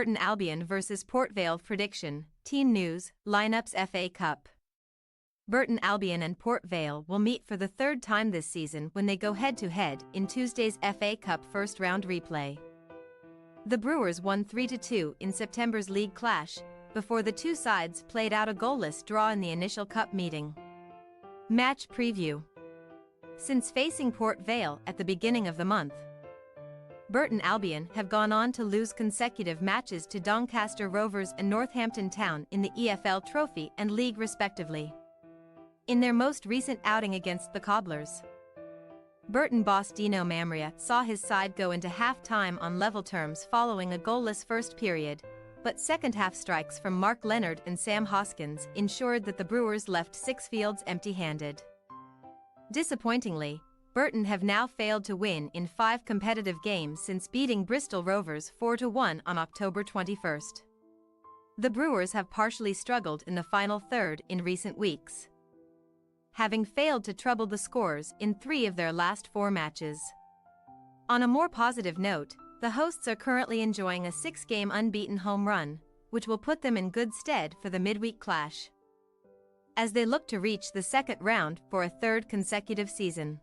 Burton Albion vs Port Vale prediction, Teen News, lineups FA Cup. Burton Albion and Port Vale will meet for the third time this season when they go head-to-head in Tuesday's FA Cup first-round replay. The Brewers won 3-2 in September's league clash, before the two sides played out a goalless draw in the initial cup meeting. Match preview. Since facing Port Vale at the beginning of the month, Burton Albion have gone on to lose consecutive matches to Doncaster Rovers and Northampton Town in the EFL Trophy and League respectively. In their most recent outing against the Cobblers, Burton boss Dino Mamria saw his side go into half-time on level terms following a goalless first period, but second-half strikes from Mark Leonard and Sam Hoskins ensured that the Brewers left six fields empty-handed. Disappointingly, Burton have now failed to win in 5 competitive games since beating Bristol Rovers 4-1 on October 21. The Brewers have partially struggled in the final third in recent weeks, having failed to trouble the scores in 3 of their last 4 matches. On a more positive note, the hosts are currently enjoying a 6-game unbeaten home run, which will put them in good stead for the midweek clash, as they look to reach the second round for a third consecutive season.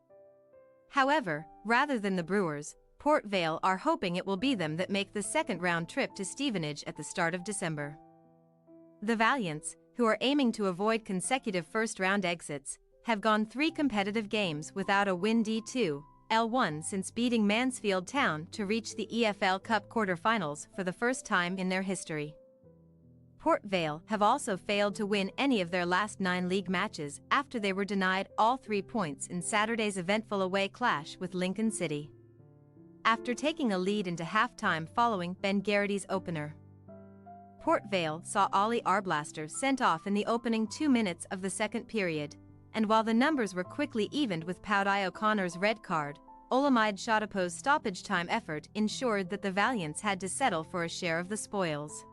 However, rather than the Brewers, Port Vale are hoping it will be them that make the second-round trip to Stevenage at the start of December. The Valiants, who are aiming to avoid consecutive first-round exits, have gone 3 competitive games without a win D2L1 since beating Mansfield Town to reach the EFL Cup quarter-finals for the first time in their history. Port Vale have also failed to win any of their last 9 league matches after they were denied all 3 points in Saturday's eventful away clash with Lincoln City, after taking a lead into half-time following Ben Garrity's opener. Port Vale saw Ollie Arblaster sent off in the opening 2 minutes of the second period, and while the numbers were quickly evened with Powdai O'Connor's red card, Olamide Shodapo's stoppage time effort ensured that the Valiants had to settle for a share of the spoils.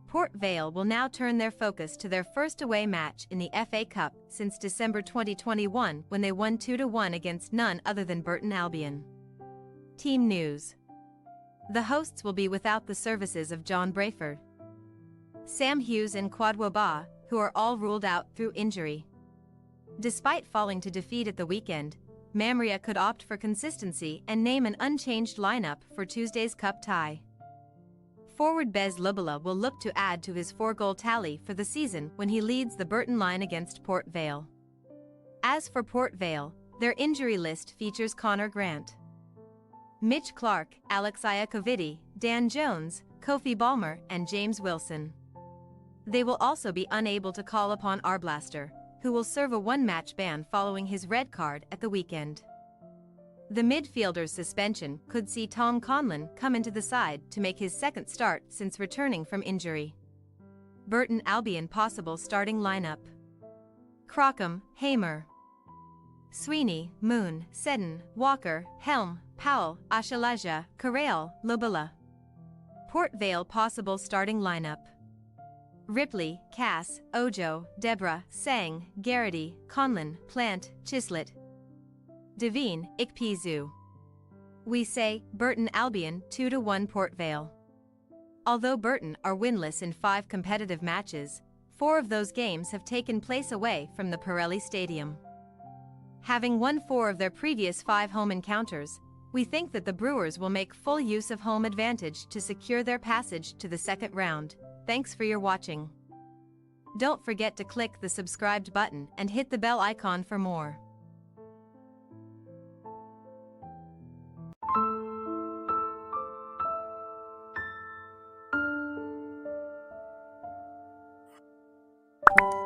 Port Vale will now turn their focus to their first away match in the FA Cup since December 2021 when they won 2-1 against none other than Burton Albion. Team News. The hosts will be without the services of John Brayford, Sam Hughes and Kwadwo Ba, who are all ruled out through injury. Despite falling to defeat at the weekend, Mamria could opt for consistency and name an unchanged lineup for Tuesday's cup tie. Forward Bez Lubala will look to add to his 4-goal tally for the season when he leads the Burton line against Port Vale. As for Port Vale, their injury list features Connor Grant, Mitch Clark, Alex Iacovitti, Dan Jones, Kofi Ballmer, and James Wilson. They will also be unable to call upon Arblaster, who will serve a 1-match ban following his red card at the weekend. The midfielder's suspension could see Tom Conlon come into the side to make his second start since returning from injury. Burton Albion possible starting lineup: Crockham, Hamer, Sweeney, Moon, Seddon, Walker, Helm, Powell, Ashalaja, Correal, Lobilla. Port Vale possible starting lineup: Ripley, Cass, Ojo, Deborah, Sang, Garrity, Conlon, Plant, Chislett, Devine, Ikpeazu. We say Burton Albion 2-1 Port Vale. Although Burton are winless in 5 competitive matches, 4 of those games have taken place away from the Pirelli Stadium. Having won 4 of their previous 5 home encounters, we think that the Brewers will make full use of home advantage to secure their passage to the second round. Thanks for your watching. Don't forget to click the subscribed button and hit the bell icon for more. You